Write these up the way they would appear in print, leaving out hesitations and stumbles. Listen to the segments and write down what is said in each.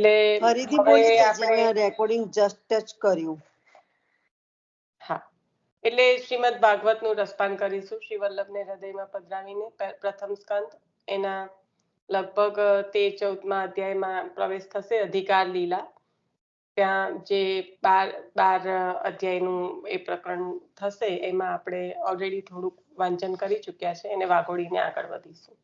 એટલે ફરીથી બોલી દેજે, મેં રેકોર્ડિંગ જસ્ટ ટચ કર્યું. હા, એટલે શ્રીમદ ભાગવતનું રસપાન કરીશું. શ્રી વલ્લભને હૃદયમાં પધરાવીને પ્રથમ સ્કંદ એના લગભગ 13-14મા અધ્યાયમાં પ્રવેશ થશે. અધિકાર લીલા, ત્યાં જે 12 અધ્યાયનું એ પ્રકરણ થશે એમાં આપણે ઓલરેડી થોડુંક વાંચન કરી ચૂક્યા છે. એને વાગોડીને આગળ વધીશું.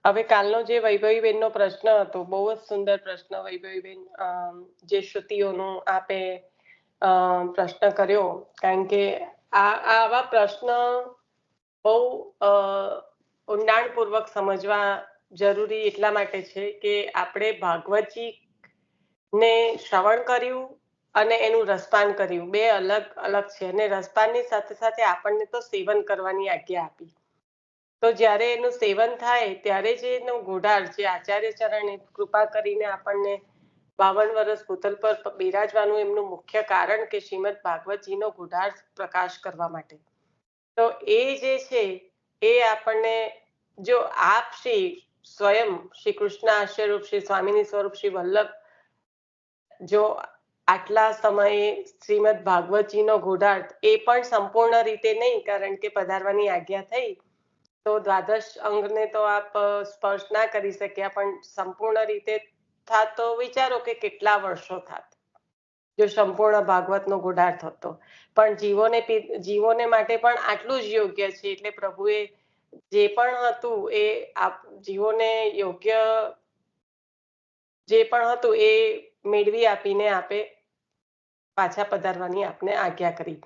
હવે કાલનો જે વૈભવીબેનનો પ્રશ્ન હતો, બહુ જ સુંદર પ્રશ્ન વૈભવીબેન, જે શ્રુતિઓનો આપે પ્રશ્ન કર્યો. કારણ કે આવા પ્રશ્ન બહુ ઊંડાણપૂર્વક સમજવા જરૂરી એટલા માટે છે કે આપણે ભાગવતજી ને શ્રવણ કર્યું અને એનું રસપાન કર્યું, બે અલગ અલગ છે. અને રસપાનની સાથે સાથે આપણને તો સેવન કરવાની આજ્ઞા આપી. તો જ્યારે એનું સેવન થાય ત્યારે જે એનો ગુઢાર, જે આચાર્ય ચરણે કૃપા કરીને આપણને 52 વર્ષ ભૂતલ પર બિરાજવાનું એમનું મુખ્ય કારણ કે શ્રીમદ ભાગવતજીનો ગુઢાર પ્રકાશ કરવા માટે. તો એ જે છે એ આપણને જો આપ શ્રી સ્વયં શ્રી કૃષ્ણ આશ્રયરૂપ શ્રી સ્વામિની સ્વરૂપ શ્રી વલ્લભ જો આટલા સમયે શ્રીમદ ભાગવતજીનો ગુઢાર્થ, એ પણ સંપૂર્ણ રીતે નહીં, કારણ કે પધારવાની આજ્ઞા થઈ તો દ્વાદશ અંગને તો આપ સ્પર્શ ના કરી શક્યા, પણ સંપૂર્ણ રીતે થાત તો વિચારો કે કેટલા વર્ષો થાત જો સંપૂર્ણ ભાગવતનો ગુઢાર્થ હતો. પણ જીવોને માટે પણ આટલું જ યોગ્ય છે. એટલે પ્રભુએ જે પણ હતું એ જીવોને યોગ્ય જે પણ હતું એ મેળવી આપીને આપે પાછા પધારવાની આપને આજ્ઞા કરી.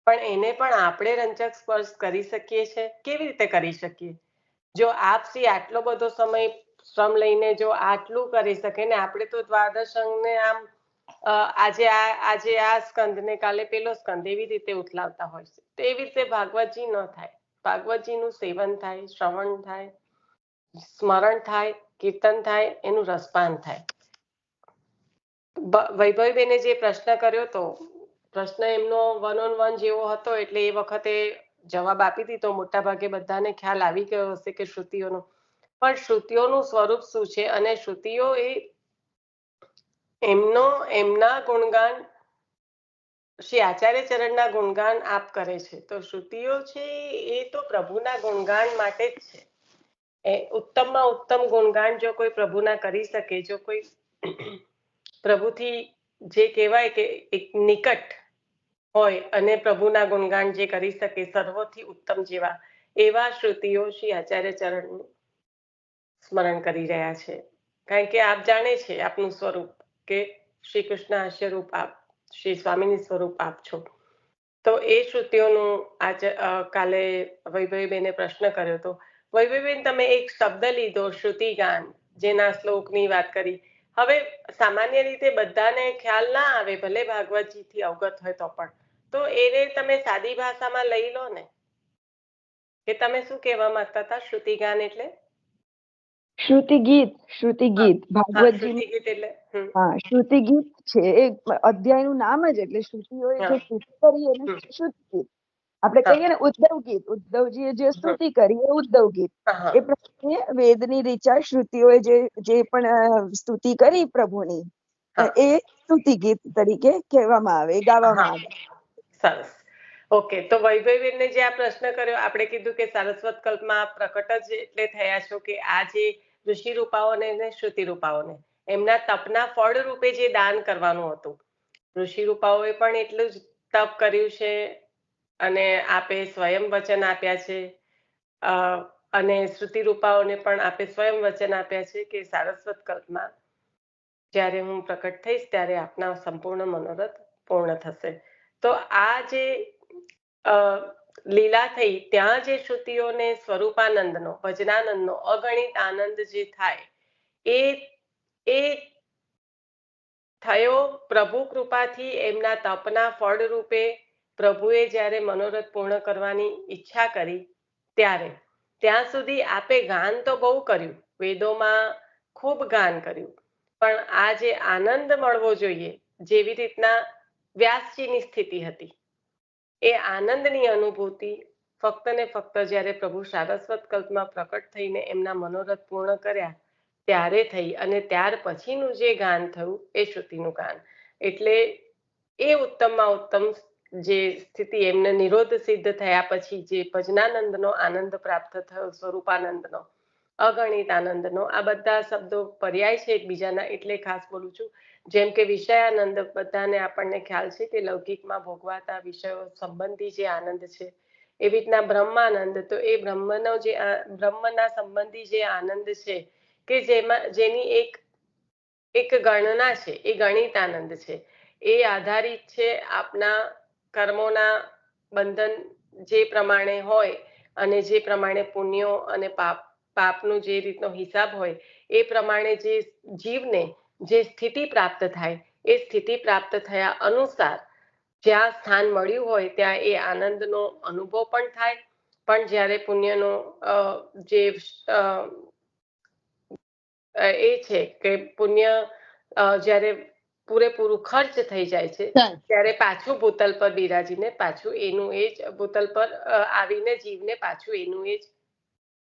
પણ એને પણ આપણે રંજક સ્પર્શ કરી શકીએ છીએ? કેવી રીતે કરી શકીએ? જો આપ શ્રી આટલો બધો સમય શ્રમ લઈને જો આટલું કરી શકે ને, આપણે તો દ્વાદશ અંગને આમ આજે આ સ્કંદ ને કાલે પેલો સ્કંદ એવી રીતે ઉથલાવતા હોય છે. તો એવી રીતે ભાગવતજી ન થાય. ભાગવતજીનું સેવન થાય, શ્રવણ થાય, સ્મરણ થાય, કીર્તન થાય, એનું રસપાન થાય. વૈભવીબેને જે પ્રશ્ન કર્યો હતો, પ્રશ્ન એમનો 1 on 1 જેવો હતો, એટલે એ વખતે જવાબ આપી દીધો. મોટા ભાગે બધાને ખ્યાલ આવી ગયો હશે કે શ્રુતિઓનો, પણ શ્રુતિઓનું સ્વરૂપ શું છે અને શ્રુતિઓ એ એમના ગુણગાન શ્રી આચાર્ય ચરણના ગુણગાન આપ કરે છે. તો શ્રુતિઓ છે એ તો પ્રભુના ગુણગાન માટે જ છે. એ ઉત્તમમાં ઉત્તમ ગુણગાન જો કોઈ પ્રભુના કરી શકે, જો કોઈ પ્રભુથી જે કહેવાય કે એક નિકટ હોય અને પ્રભુના ગુણગાન જે કરી શકે સર્વોથી ઉત્તમ જેવા, એવા શ્રુતિઓ શ્રી આચાર્ય ચરણનું સ્મરણ કરી રહ્યા છે. કારણ કે આપ જાણે છે આપનું સ્વરૂપ કે શ્રી કૃષ્ણ હાસ્યરૂપ આપ, શ્રી સ્વામીની સ્વરૂપ આપ છો. તો એ શ્રુતિઓનું કાલે વૈભવીબેને પ્રશ્ન કર્યો હતો. વૈભવીબેન, તમે એક શબ્દ લીધો શ્રુતિગાન, જેના શ્લોકની વાત કરી. હવે સામાન્ય રીતે બધાને ખ્યાલ ના આવે, ભલે ભાગવતજીથી અવગત હોય તો પણ, તો એને તમે સાદી ભાષામાં લઈ લો ને, કે તમે શું કહેવા માંગતા હતા? શ્રુતિગાન એટલે શ્રુતિ ગીત ભાગવતજી એટલે હા, શ્રુતિ ગીત છે. એ અધ્યાયનું નામ જ એટલે શ્રુતિઓએ જે સ્તુતિ કરી એને શ્રુતિ ગીત. આપણે કહીએ ને ઉદ્ધવ ગીત, ઉદ્ધવજીએ જે સ્તુતિ કરી એ ઉદ્ધવ ગીત. એ પ્રમાણે વેદની રીચા શ્રુતિઓએ જે પણ સ્તુતિ કરી પ્રભુની, એ સ્તુતિ ગીત તરીકે કહેવામાં આવે, ગાવામાં આવે. સરસ. ઓકે, તો વૈભવીબેનને જે આ પ્રશ્ન કર્યો, આપણે કીધું કે સારસ્વત કલ્પમાં પ્રકટ જ એટલે થયા છો કે આ જે ઋષિ રૂપાઓને ને શ્રુતિ રૂપાઓને એમના તપના ફળ રૂપે જે દાન કરવાનું હતું, ઋષિ રૂપાઓએ પણ એટલું જ તપ કર્યું છે અને આપે સ્વયં વચન આપ્યા છે, અને શ્રુતિ રૂપાઓને પણ આપે સ્વયં વચન આપ્યા છે કે સારસ્વત કલ્પમાં જ્યારે હું પ્રકટ થઈશ ત્યારે આપના સંપૂર્ણ મનોરથ પૂર્ણ થશે. તો આ જે લીલા થઈ ત્યાં જે શ્રુતિઓને સ્વરૂપાનંદનો, ભજનાનંદનો અગણિત આનંદ જે થાય, એ થયો પ્રભુ કૃપાથી. એમના તપના ફળ રૂપે પ્રભુએ જ્યારે મનોરથ પૂર્ણ કરવાની ઈચ્છા કરી ત્યારે, ત્યાં સુધી આપે ગાન તો બહુ કર્યું, વેદોમાં ખૂબ ગાન કર્યું, પણ આ જે આનંદ મળવો જોઈએ, જેવી રીતના વ્યાસજીની સ્થિતિ હતી, એ આનંદની અનુભૂતિ ફક્ત ને ફક્ત જ્યારે પ્રભુ સારસ્વત કલ્પમાં પ્રકટ થઈને એમના મનોરથ પૂર્ણ કર્યા ત્યારે થઈ, અને ત્યાર પછીનું જે ગાન થયું એ શ્રુતિનું ગાન. એટલે એ ઉત્તમમાં ઉત્તમ જે સ્થિતિ એમને નિરોધ સિદ્ધ થયા પછી જે ભજનાનંદનો આનંદ પ્રાપ્ત થયો, સ્વરૂપાનંદનો, અગણિત આનંદનો, આ બધા શબ્દો પર્યાય છે એકબીજાના, એટલે ખાસ બોલું છું. જેમ કે વિષયાનંદ બધાને આપણને ખ્યાલ છે કે લૌકિકમાં ભોગવાતા વિષયો સંબંધી જે આનંદ છે, એવી રીતના બ્રહ્માનંદ, તો એ બ્રહ્મનો જે બ્રહ્મના સંબંધી જે આનંદ છે કે જેની એક ગણના છે, એ ગણિત આનંદ છે. એ આધારિત છે આપના કર્મોના બંધન જે પ્રમાણે હોય, અને જે પ્રમાણે પુણ્યો અને પાપનો જે રીતનો હિસાબ હોય એ પ્રમાણે જે જીવને જે સ્થિતિ પ્રાપ્ત થાય, એ સ્થિતિ પ્રાપ્ત થયા અનુસાર જ્યાં સ્થાન મળ્યું હોય ત્યાં એ આનંદનો અનુભવ પણ થાય. પણ જ્યારે પુણ્યનો જે એ છે કે પુણ્ય જ્યારે પૂરેપૂરું ખર્ચ થઈ જાય છે ત્યારે પાછું ભૂતલ પર બિરાજીને પાછું એનું એ જ ભૂતલ પર આવીને જીવને પાછું એનું એ જ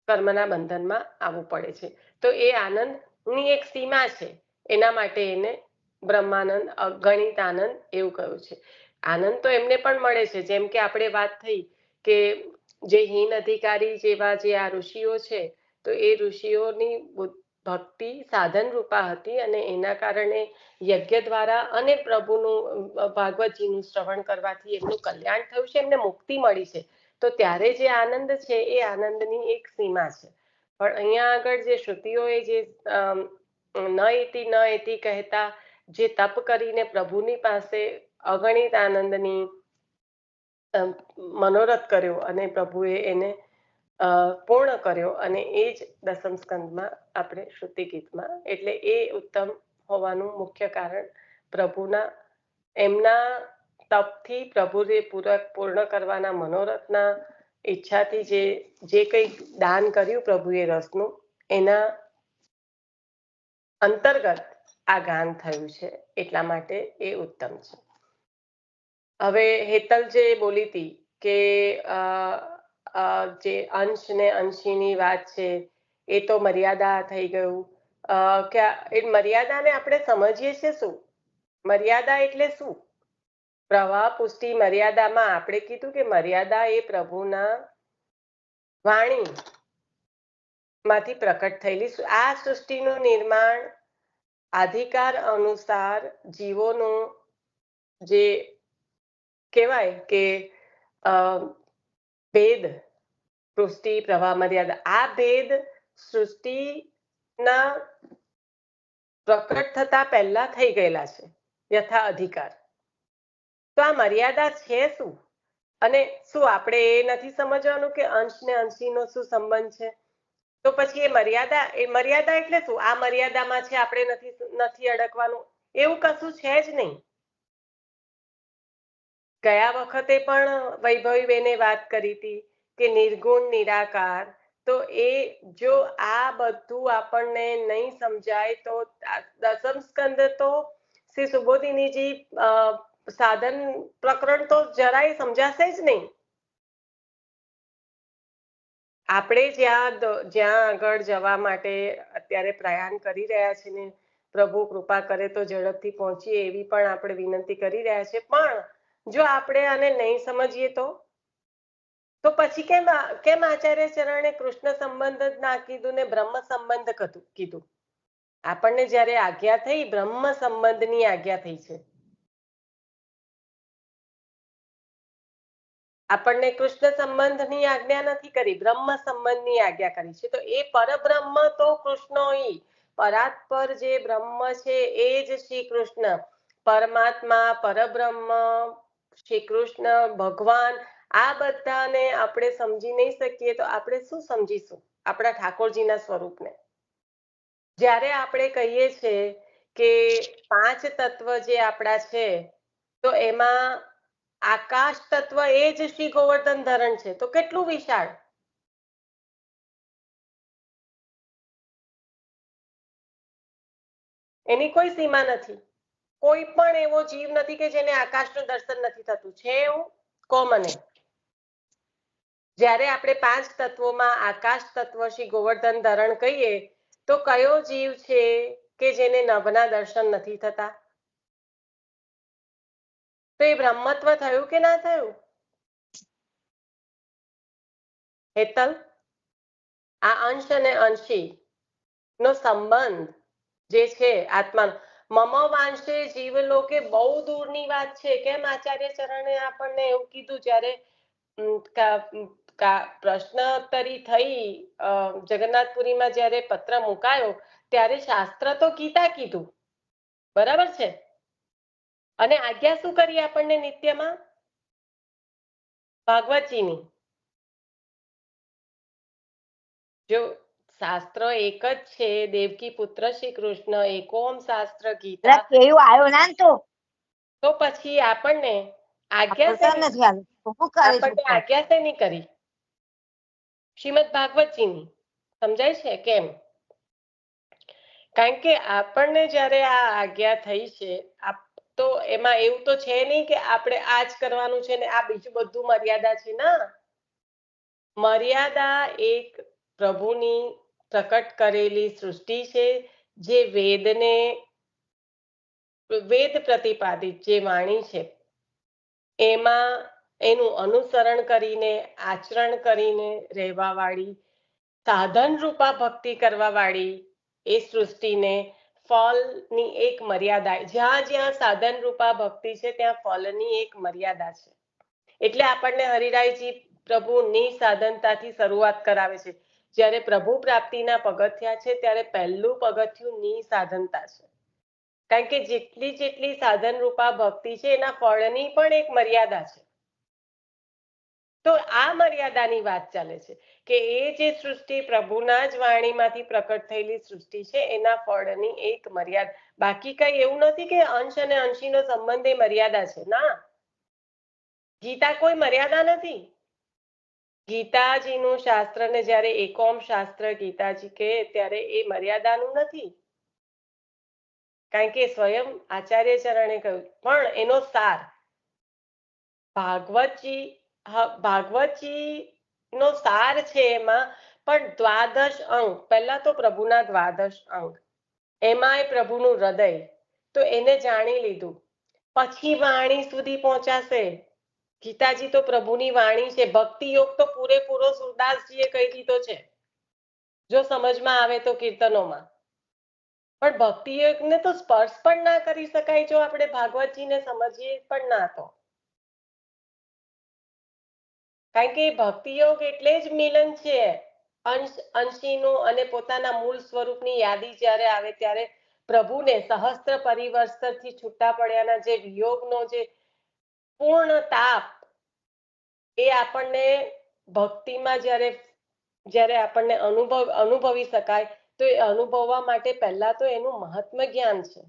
કર્મના બંધનમાં આવવું પડે છે. તો એ આનંદની એક સીમા છે, એના માટે એને બ્રહ્માનંદ, અગણિત આનંદ એવું કહ્યું છે. આનંદ તો એમને પણ મળે છે, જેમ કે આપણે વાત થઈ કે જે હીન અધિકારી જેવા જે આ ઋષિઓ છે, તો એ ઋષિઓની ભક્તિ સાધન રૂપા હતી, અને એના કારણે યજ્ઞ દ્વારા અને પ્રભુનું ભાગવતજીનું શ્રવણ કરવાથી એમનું કલ્યાણ થયું છે, એમને મુક્તિ મળી છે. તો ત્યારે જે આનંદ છે એ આનંદની એક સીમા છે. પણ અહીંયા આગળ જે શ્રુતિઓએ જે ન એતી કહેતા જે તપ કરીને પ્રભુની પાસે અગણિત આનંદની મનોરથ કર્યો અને પ્રભુએ એને પૂર્ણ કર્યો, અને એ જ દસમ સ્કંદમાં આપણે શ્રુતિ ગીતમાં, એટલે એ ઉત્તમ હોવાનું મુખ્ય કારણ પ્રભુના એમના તપથી પ્રભુએ પૂર્ણ કરવાના મનોરથના ઈચ્છાથી જે કંઈ દાન કર્યું પ્રભુએ રસનું, એના અંતર્ગત આ ગાન થયું છે, એટલા માટે એ ઉત્તમ છે. હવે હેતલ જે બોલી હતી કે જે અંશ ને અંશીની વાત છે એ તો મર્યાદા થઈ ગયું. કે એ મર્યાદાને આપણે સમજીએ છીએ શું? મર્યાદા એટલે શું? પ્રવાહ પુષ્ટિ મર્યાદામાં આપણે કીધું કે મર્યાદા એ પ્રભુના વાણી માંથી પ્રકટ થયેલી આ સૃષ્ટિનું નિર્માણ અધિકાર અનુસાર જીવોનું જે કહેવાય કે ભેદ, સૃષ્ટિ, પ્રવાહ, મર્યાદા, આ ભેદ સૃષ્ટિના પ્રકટ થતા પહેલા થઈ ગયેલા છે યથા અધિકાર. તો આ મર્યાદા છે શું? અને શું આપણે એ નથી સમજવાનું કે અંશ ને અંશીનો શું સંબંધ છે? તો પછી એ મર્યાદા એટલે શું? આ મર્યાદામાં છે, આપણે નથી અડકવાનું, એવું કશું છે જ નહીં. ગયા વખતે પણ વૈભવીબેને વાત કરી હતી કે નિર્ગુણ નિરાકાર, તો એ જો આ બધું આપણને નહીં સમજાય તો દસમ સ્કંદ તો શ્રી સુબોધિનીજી સાધન પ્રકરણ તો જરાય સમજાશે જ નહીં. આપણે જ્યાં આગળ જવા માટે અત્યારે પ્રયાણ કરી રહ્યા છીએ ને, પ્રભુ કૃપા કરે તો ઝડપથી પહોંચીએ એવી પણ આપણે વિનંતી કરી રહ્યા છીએ. પણ જો આપણે આને નહીં સમજીએ તો પછી કેમ આચાર્ય ચરણે કૃષ્ણ સંબંધ જ ના કીધું ને બ્રહ્મ સંબંધ કીધું? આપણને જ્યારે આજ્ઞા થઈ, બ્રહ્મ સંબંધની આજ્ઞા થઈ છે. આપણને કૃષ્ણ સંબંધની આજ્ઞા નથી કરી, બ્રહ્મ સંબંધની આજ્ઞા કરી છે. તો એ પરબ્રહ્મ તો કૃષ્ણ, પરાત્પર જે બ્રહ્મ છે એ જ શ્રી કૃષ્ણ, પરમાત્મા, પરબ્રહ્મ, શ્રી કૃષ્ણ ભગવાન, આ બધાને આપણે સમજી નહીં શકીએ તો આપણે શું સમજીશું આપણા ઠાકોરજીના સ્વરૂપને? જ્યારે આપણે કહીએ છીએ કે 5 તત્વ જે આપણા છે, તો એમાં આકાશ તત્વ એ જ શ્રી ગોવર્ધન ધરણ છે, તો કેટલું વિશાળ! એની કોઈ સીમા નથી. કોઈ પણ એવો જીવ નથી કે જેને આકાશનું દર્શન નથી થતું. છે એવું? કહો મને. જ્યારે આપણે 5 તત્વોમાં આકાશ તત્વ શ્રી ગોવર્ધન ધરણ કહીએ તો કયો જીવ છે કે જેને નભના દર્શન નથી થતા? તો એ બ્રહ્મત્વ થયું કે ના થયું? હેતલ, આ અંશ અને અંશી નો સંબંધ જે છે આત્માનો, મમ વાંશે જીવલોકે બહુ દૂરની વાત છે. કેમ આચાર્ય ચરણે આપણને એવું કીધું? જ્યારે પ્રશ્નોત્તરી થઈ જગન્નાથપુરીમાં જ્યારે પત્ર મુકાયો ત્યારે શાસ્ત્ર તો ગીતા કીધું, બરાબર છે? અને આજ્ઞા શું કરી આપણને નિત્યમાં? ભાગવતજીની. જો શાસ્ત્ર એક જ છે, દેવકી પુત્ર શ્રી કૃષ્ણ, એકોમ શાસ્ત્ર ગીતા, કેવું આવ્યો ના તો પછી આપણને આજ્ઞા શેની કરી? શ્રીમદ ભાગવતજીની. સમજાય છે કેમ? કારણ કે આપણને જ્યારે આ આજ્ઞા થઈ છે તો એમાં એવું તો છે નહીં કે આપણે આ જ કરવાનું છે ને આ બીજું બધું મર્યાદા છે. ના, મર્યાદા એક પ્રભુની પ્રકટ કરેલી સૃષ્ટિ છે, જે વેદ પ્રતિપાદિત જે વાણી છે એમાં એનું અનુસરણ કરીને, આચરણ કરીને રહેવા વાળી, સાધન રૂપા ભક્તિ કરવા વાળી એ સૃષ્ટિને ફળની એક મર્યાદા, જ્યાં જ્યાં સાધન રૂપા ભક્તિ છે ત્યાં ફળની એક મર્યાદા છે. એટલે આપણને હરિરાયજી પ્રભુ નિસાધનતાથી શરૂઆત કરાવે છે. જ્યારે પ્રભુ પ્રાપ્તિના પગથિયા છે ત્યારે પહેલું પગથિયું નિસાધનતા છે. કારણ કે જેટલી જેટલી સાધન રૂપા ભક્તિ છે એના ફળની પણ એક મર્યાદા છે. તો આ મર્યાદાની વાત ચાલે છે કે એ જે સૃષ્ટિ પ્રભુના જ વાણીમાંથી પ્રકટ થયેલી સૃષ્ટિ છે એના ફળની એક મર્યાદા. બાકી કઈ એવું નથી કે અંશ અને અંશીનો સંબંધ એ મર્યાદા છે. ના, ગીતા કોઈ મર્યાદા નથી. ગીતાજીનું શાસ્ત્રને જ્યારે એકોમ શાસ્ત્ર ગીતાજી કહે ત્યારે એ મર્યાદાનું નથી, કારણ કે સ્વયં આચાર્ય ચરણે કહ્યું. પણ એનો સાર ભાગવતજી નો સાર છે. એમાં પણ દ્વાદશ અંગ, પહેલા તો પ્રભુના દ્વાદશ અંગ, એમાંય પ્રભુનું હૃદય, તો એને જાણી લીધું પછી વાણી સુધી પહોંચાશે. ગીતાજી તો પ્રભુની વાણી છે. ભક્તિ યોગ તો પૂરેપૂરો સુરદાસજીએ કહી દીધો છે, જો સમજમાં આવે તો કીર્તનોમાં. પણ ભક્તિ યોગને તો સ્પર્શ પણ ના કરી શકાય જો આપણે ભાગવતજીને સમજીએ પણ ના તો. કારણ કે ભક્તિ યોગ એટલે જ મિલન છે અંશીનું અને પોતાના મૂળ સ્વરૂપની યાદી જ્યારે આવે ત્યારે પ્રભુને સહસ્ત્ર પરિવર્તનથી છૂટા પડ્યાના જે વિયોગનો જે પૂર્ણ તાપ એ આપણને ભક્તિમાં જ્યારે આપણને અનુભવી શકાય તો એ અનુભવવા માટે પહેલા તો એનું મહાત્મ્ય જ્ઞાન છે.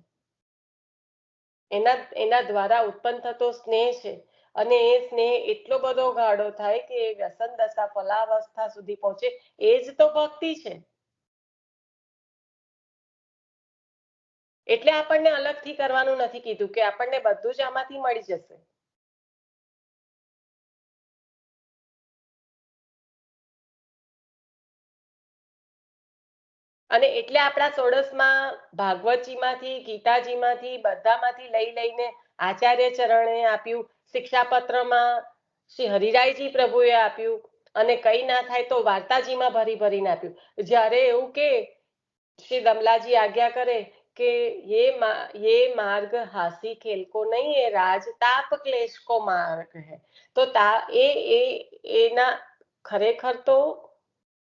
એના દ્વારા ઉત્પન્ન થતો સ્નેહ છે અને એ સ્નેહ એટલો બધો ગાઢો થાય કે એ વ્યસન દશા ફલાવસ્થા સુધી પહોંચે. એ જ તો ભક્તિ છે. એટલે આપણને અલગથી કરવાનું નથી કીધું કે આપણને બધું જ આમાંથી મળી જશે. અને એટલે આપણા સોડસમાં ભાગવતજીમાંથી, ગીતાજીમાંથી, બધામાંથી લઈને આચાર્ય ચરણે આપ્યું, શિક્ષાપત્રમાં શ્રી હરિરાયજી પ્રભુએ આપ્યું, અને કઈ ના થાય તો વાર્તાજીમાં ભરી ભરીને આપ્યું. જ્યારે એવું કે શ્રી દમલાજી આજ્ઞા કરે કે ये मार्ग हासी खेल को नहीं, ये राज ताप क्लेश को मार्ग है. તો એના ખરેખર તો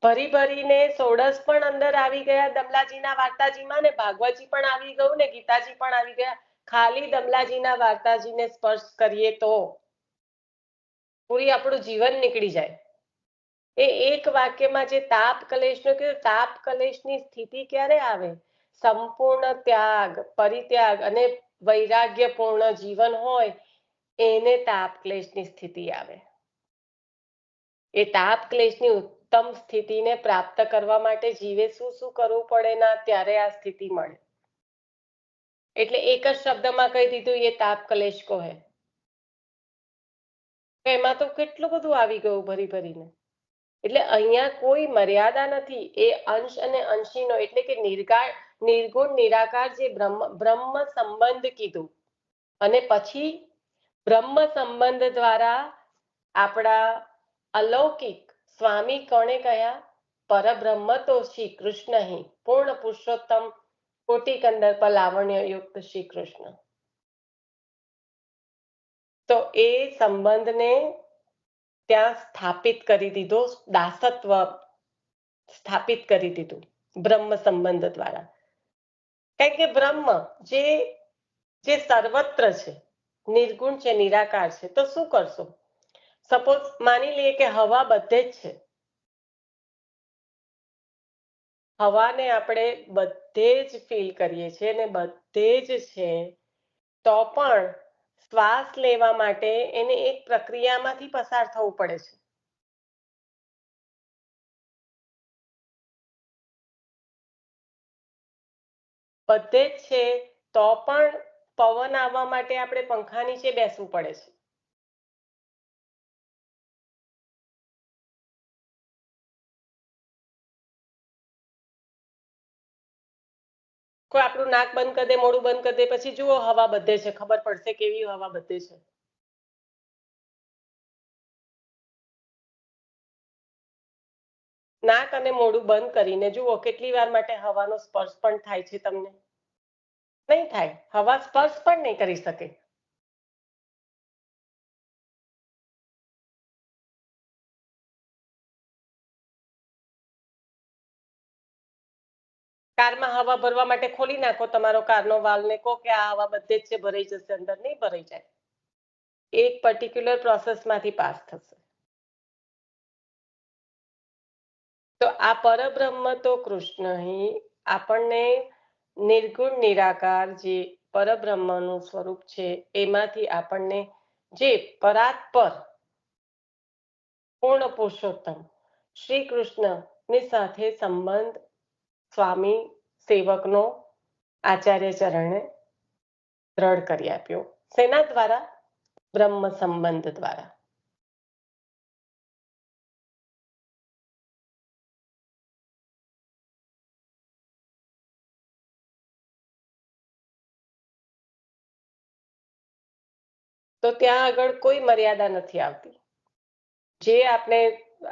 ભરી ભરીને સોડસ પણ અંદર આવી ગયા દમલાજીના વાર્તાજીમાં, ને ભાગવતજી પણ આવી ગયું ને ગીતાજી પણ આવી ગયા. ખાલી દમલાજીના વાર્તાજીને સ્પર્શ કરીએ તો પૂરી આપણું જીવન નીકળી જાય. એ એક વાક્યમાં જે તાપ કલેશનો કીધું, તાપ કલેશની સ્થિતિ ક્યારે આવે? સંપૂર્ણ ત્યાગ, પરિત્યાગ અને વૈરાગ્યપૂર્ણ જીવન હોય એને તાપ ક્લેશની સ્થિતિ આવે. એ તાપ ક્લેશની ઉત્તમ સ્થિતિને પ્રાપ્ત કરવા માટે જીવે શું શું કરવું પડે ના ત્યારે આ સ્થિતિ મળે. એટલે એક જ શબ્દમાં કહી દીધું, એ તાપ ક્લેશ કો હે. એમાં તો કેટલું બધું આવી ગયું ભરી ભરીને. એટલે અહીંયા કોઈ મર્યાદા નથી. એ અંશ અને અંશીનો એટલે કે નિર્ગુણ નિરાકાર જે બ્રહ્મ સંબંધ કીધું અને પછી બ્રહ્મ સંબંધ દ્વારા આપણા અલૌકિક સ્વામી કોણે કહ્યા? પરબ્રહ્મ તો શ્રી કૃષ્ણ હિ પૂર્ણ પુરુષોત્તમ કોટિ કંદર્પ લાવણ્ય યુક્ત શ્રી કૃષ્ણ. તો એ સંબંધને ત્યાં સ્થાપિત કરી દીધો, દાસત્વ સ્થાપિત કરી દીધું બ્રહ્મ સંબંધ દ્વારા. કારણ કે બ્રહ્મ જે સર્વત્ર છે, નિર્ગુણ છે, નિરાકાર છે, તો શું કરશો? સપોઝ માની લઈએ કે હવા બધે જ છે, હવાને આપણે બધે જ ફીલ કરીએ છીએ ને બધે જ છે, તો પણ શ્વાસ લેવા માટે એને એક પ્રક્રિયામાંથી પસાર થવું પડે છે. બધે જ છે તો પણ પવન આવવા માટે આપણે પંખા નીચે બેસવું પડે છે. કોઈ આપણું નાક બંધ કરી દે, મોઢું બંધ કરી દે, પછી જુઓ હવા બધે છે, ખબર પડશે કેવી હવા બધે છે. નાક અને મોઢું બંધ કરીને જુઓ કેટલી વાર માટે હવાનો સ્પર્શ પણ થાય છે તમને? નહીં થાય. હવા સ્પર્શ પણ નહીં કરી શકે. કારમાં હવા ભરવા માટે ખોલી નાખો તમારો કારનો વાલ્વ ને કહો કે આ હવા બધે જ છે, ભરાઈ જશે, અંદર નહીં ભરાઈ જાય. એક પર્ટિક્યુલર પ્રોસેસમાંથી પાસ થશે. તો આ પરબ્રહ્મ તો કૃષ્ણ આપણને નિર્ગુણ નિરાકાર જે પરબ્રહ્મનું સ્વરૂપ છે એમાંથી આપણને જે પરાત્પર પૂર્ણ પુરુષોત્તમ શ્રી કૃષ્ણની સાથે સંબંધ સ્વામી સેવકનો આચાર્ય ચરણે દ્રઢ કરી આપ્યો. શેના દ્વારા? બ્રહ્મ સંબંધ દ્વારા. તો ત્યાં આગળ કોઈ મર્યાદા નથી આવતી. જે આપણે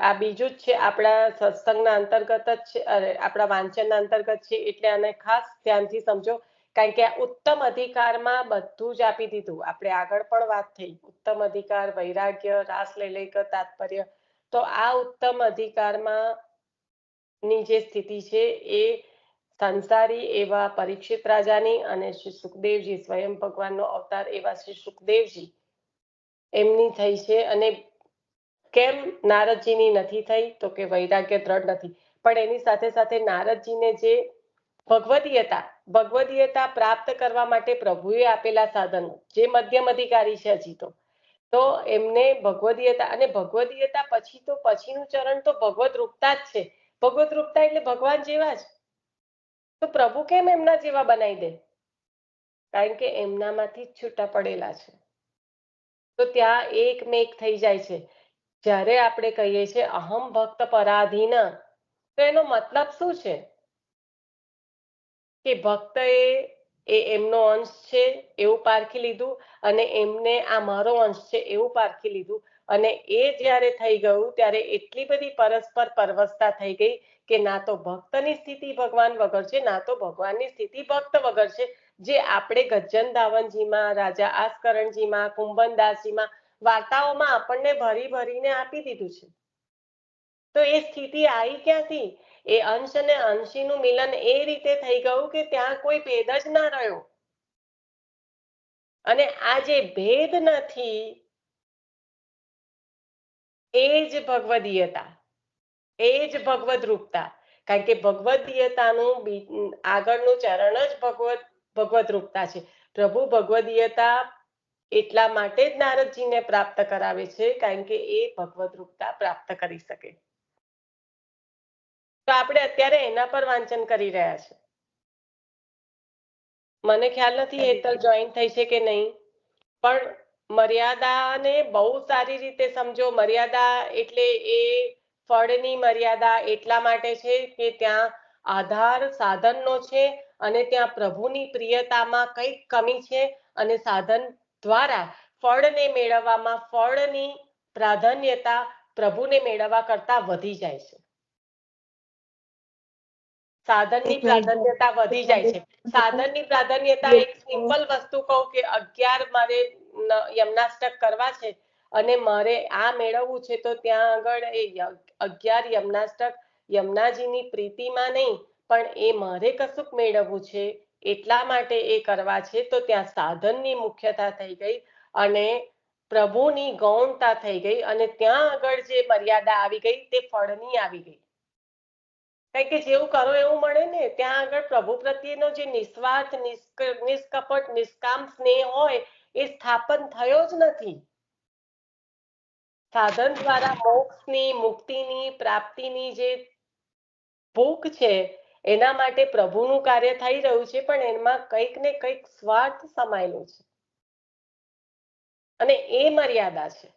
આ બીજું જ છે, આપણા સત્સંગના અંતર્ગત જ છે, આપણા વાંચનના અંતર્ગત છે, એટલે આને ખાસ ધ્યાનથી સમજો. કારણ કે આ ઉત્તમ અધિકારમાં બધું જ આપી દીધું. આપણે આગળ પણ વાત થઈ ઉત્તમ અધિકાર, વૈરાગ્ય, રાસ લૈલિક તાત્પર્ય. તો આ ઉત્તમ અધિકારમાં ની જે સ્થિતિ છે એ સંસારી એવા પરીક્ષિત રાજાની અને શ્રી સુખદેવજી સ્વયં ભગવાનનો અવતાર એવા શ્રી સુખદેવજી એમની થઈ છે. અને કેમ નારદજીની નથી થઈ? તો કે વૈરાગ્ય દ્રઢ નથી. પણ એની સાથે સાથે નારદજીને જે ભગવદીયતા પ્રાપ્ત કરવા માટે પ્રભુએ આપેલા સાધનો, જે મધ્યમ અધિકારી છે હજી તો એમને ભગવદીયતા, અને ભગવદીયતા પછી તો પછીનું ચરણ તો ભગવદ રૂપતા જ છે. ભગવદ રૂપતા એટલે ભગવાન જેવા જ. તો પ્રભુ કેમ એમના જેવા બનાવી દે? કારણ કે એમનામાંથી જ છૂટા પડેલા છે. તો ત્યાં એકમેક થઈ જાય છે. જ્યારે આપણે કહીએ છીએ અહમ ભક્ત પરાધીન, તો એનો મતલબ શું છે? કે ભક્ત એ એમનો અંશ છે એવું પારખી લીધું, અને એમને આ મારો અંશ છે એવું પારખી લીધું. અને એ જ્યારે થઈ ગયું ત્યારે એટલી બધી પરસ્પર પરવશતા થઈ ગઈ કે ના તો ભક્તની સ્થિતિ ભગવાન વગર છે, ના તો ભગવાનની સ્થિતિ ભક્ત વગર છે. જે આપણે ગજ્જન દાવનજીમાં, રાજા આસ્કરણજીમાં, કુંભનદાસજીમાં વાર્તાઓમાં આપણને ભરી ભરીને આપી દીધું છે. તો એ સ્થિતિ આવી ક્યાંથી? એ અંશ અને અંશીનું મિલન એ રીતે થઈ ગયું કે ત્યાં કોઈ ભેદ જ ના રહ્યો. અને આ જે ભેદ નથી એ જ ભગવદીયતા, એ જ ભગવદ રૂપતા. કારણ કે ભગવદીયતાનું આગળનું ચરણ જ ભગવદ રૂપતા છે. પ્રભુ ભગવદીયતા એટલા માટે જ નારદજીને પ્રાપ્ત કરાવે છે, કારણ કે એ ભગવદ રૂપતા પ્રાપ્ત કરી શકે. તો આપણે અત્યારે એના પર વાંચન કરી રહ્યા છે. મને ખ્યાલ નથી હેતલ જોઈન થઈ છે કે નહીં, પણ મર્યાદાને બહુ સારી રીતે સમજો. મર્યાદા એટલે એ ફળની મર્યાદા એટલા માટે છે કે ત્યાં આધાર સાધનનો છે અને ત્યાં પ્રભુની પ્રિયતામાં કંઈક કમી છે અને સાધન દ્વારા ફળને મેળવવામાં ફળની પ્રાધાન્યતા પ્રભુને મેળવવા કરતા વધી જાય છે. સાધનની પ્રાધાન્યતા વધી જાય છે. સાધનની પ્રાધાન્યતા એક સિમ્પલ વસ્તુ કહું કે 11 મારે યમનાષ્ટક કરવા છે અને મારે આ મેળવવું છે તો ત્યાં આગળ એ 11 યમનાષ્ટક યમુનાજીની પ્રીતિમાં નહીં પણ એ મારે કશુંક મેળવવું છે એટલા માટે એ કરવા છે તો ત્યાં સાધનની મુખ્યતા થઈ ગઈ અને પ્રભુની ગૌણતા થઈ ગઈ અને ત્યાં આગળ જે મર્યાદા આવી ગઈ તે ફળની આવી ગઈ. કારણ કે જેવું કરો એવું મળે ને. ત્યાં આગળ પ્રભુ પ્રત્યેનો જે નિસ્વાર્થ નિષ્કપટ નિષ્કામ સ્નેહ હોય એ સ્થાપન થયો જ નથી. સાધન દ્વારા મોક્ષની મુક્તિની પ્રાપ્તિની જે ભૂખ છે એના માટે પ્રભુનું કાર્ય થઈ રહ્યું છે પણ એમાં કંઈક ને કંઈક સ્વાર્થ સમાયેલો છે અને એ મર્યાદા છે.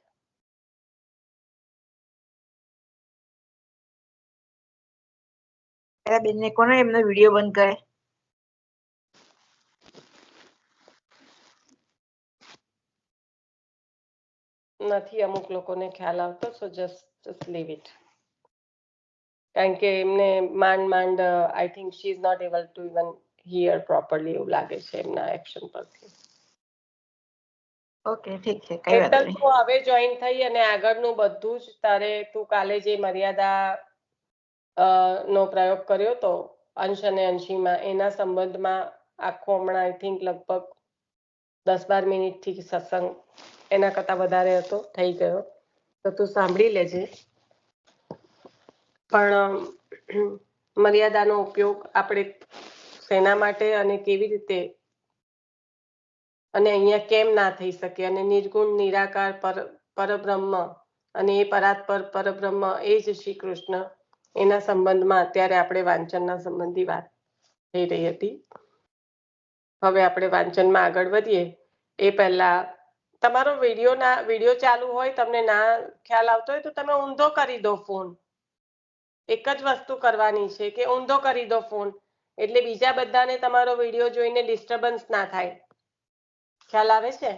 બેનને કોને એમનો વિડીયો બંધ કરે? નથી અમુક લોકોને ખ્યાલ આવતો સો જસ્ટ લીવ ઇટ. કારણ કે એમને માંડ I think she is not able to even hear properly એવું લાગે છે એમના એક્શન પરથી. ઓકે ઠીક છે, કઈ વાત એટલે નહીં. તું હવે જોઈન થઈ અને આગળનું બધું જ તારે તું કાલે જે મર્યાદા નો પ્રયોગ કર્યો તો અંશ અને અંશીમાં એના સંબંધમાં આખો હમણાં આઈ થિંક લગભગ 10-12 મિનિટથી સત્સંગ એના કરતા વધારે હતો થઈ ગયો તો તું સાંભળી લેજે. પણ મર્યાદાનો ઉપયોગ આપણે શેના માટે અને કેવી રીતે અને અહીંયા કેમ ના થઈ શકે અને નિર્ગુણ નિરાકાર પરબ્રહ્મ અને એ પરાત્પર પરબ્રહ્મ એ જ શ્રી કૃષ્ણ એના સંબંધમાં અત્યારે આપણે વાંચનના સંબંધી વાત થઈ રહી હતી. હવે આપણે વાંચનમાં આગળ વધીએ એ પહેલા તમારો વિડીયો ચાલુ હોય તમને ના ખ્યાલ આવતો હોય તો તમે ઊંધો કરી દો ફોન. એક જ વસ્તુ કરવાની છે કે ઊંધો કરી દો ફોન એટલે બીજા બધાને તમારો વિડીયો જોઈને ડિસ્ટર્બન્સ ના થાય. ખ્યાલ આવે છે?